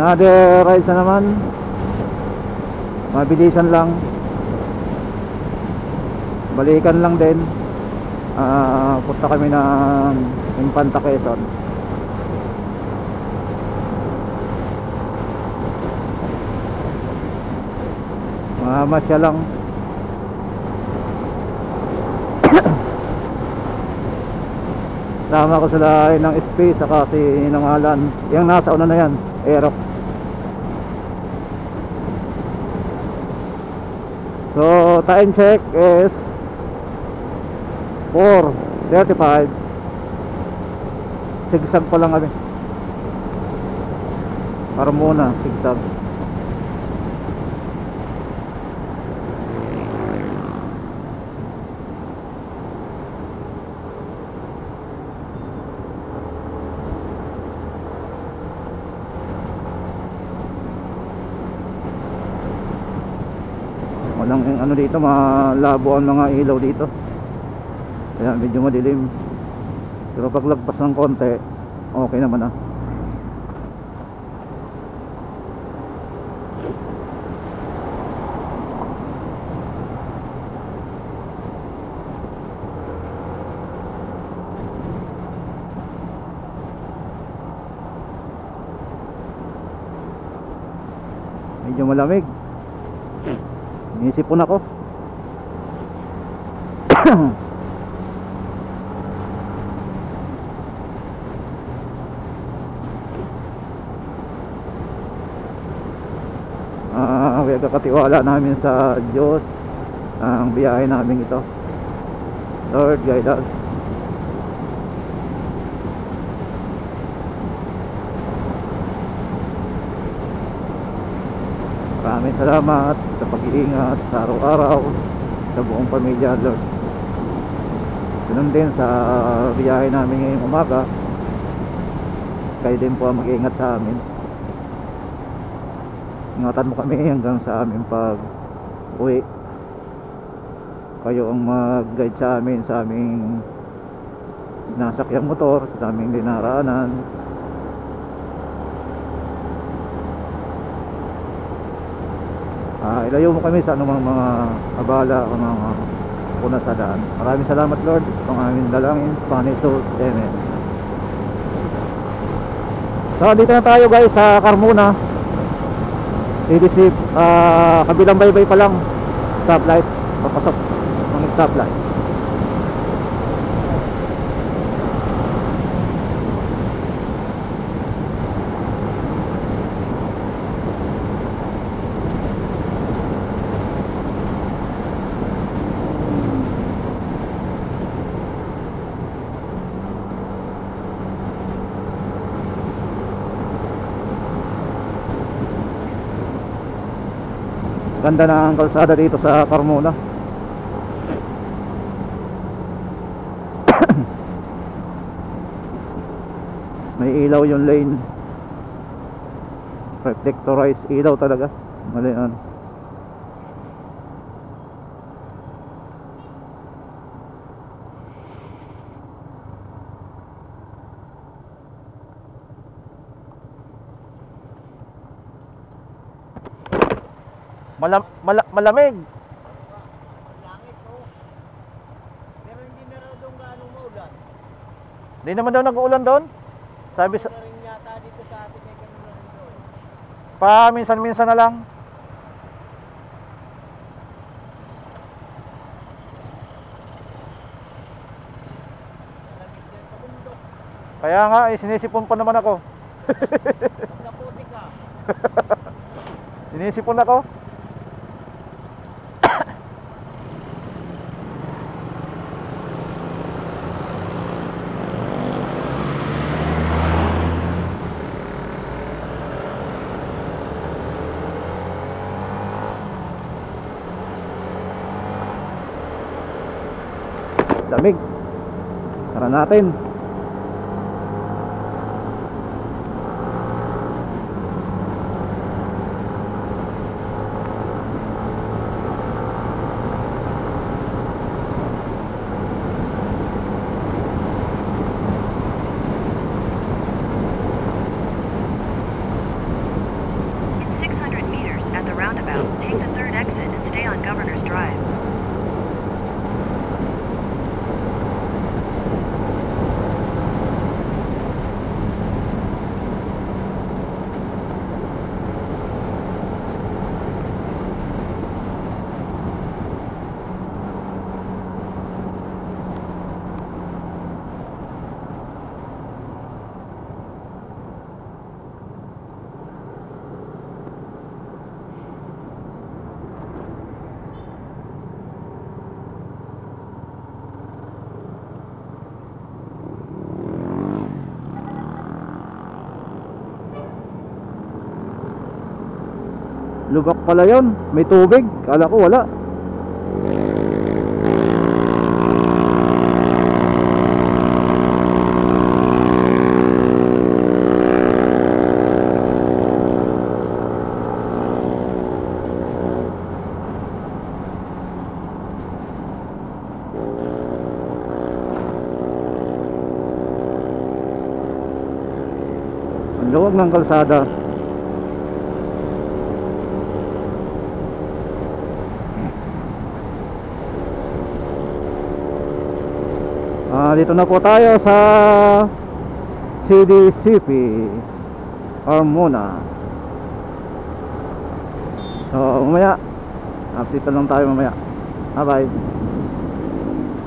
Another rides na naman. Mabilisan lang. Balikan lang din. Punta kami ng Infanta, Quezon. Masya lang. Sama ko sila ng Space saka si Ninong Alan. Yung nasa una na yan, Aerox. So time check is 4:35. Sigsag pa lang kami. Para muna sigsag. Walang ano dito, malabo ang mga ilaw dito. Kaya medyo madilim. Pero paglagpas ng konti, okay naman ah. Medyo malamig. Inisipon ako. Kakatiwala namin sa Diyos ang biyahe namin ito. Lord, guide us. Maraming salamat sa pag-iingat sa araw-araw sa buong pamilya, Lord. Ganun din sa biyahe namin ngayong umaga. Kayo din po ang mag-iingat sa amin. Ingatan mo kami hanggang sa aming pag-uwi. Kayo ang mag-guide sa amin sa aming sinasakyang motor, sa aming dinaraanan. Ilayo mo kami sa anumang mga abala o mga kuna sa daan. Maraming salamat, Lord. Ito ang aming dalangin, Panginoon Jesus. Amen. So dito na tayo guys sa Carmona CDC. Kabilang baybay pa lang, stoplight. Papasok ng stoplight. Ganda na ang kalsada dito sa Carmona. May ilaw yung lane. Reflectorized ilaw talaga. Mali yan. Malamig. Langit to. Pero hindi na raw doon gaano maulan. Hindi naman daw nag-uulan doon. Sabi sa Rin yata dito sa atin ay ganun na rin doon. minsan-minsan na lang. Malamig yan sa bundok. Kaya nga, sinisipon pa naman ako. Magkaputi ka. Sinisipon ako. Lamig. Sara natin. roundabout, take the third exit and stay on Governor's Drive. Lubak pala yon, may tubig, kala ko wala. Ang luwag ng kalsada. Dito na po tayo sa CDCP Carmona. So mamaya update lang tayo mamaya. Bye bye.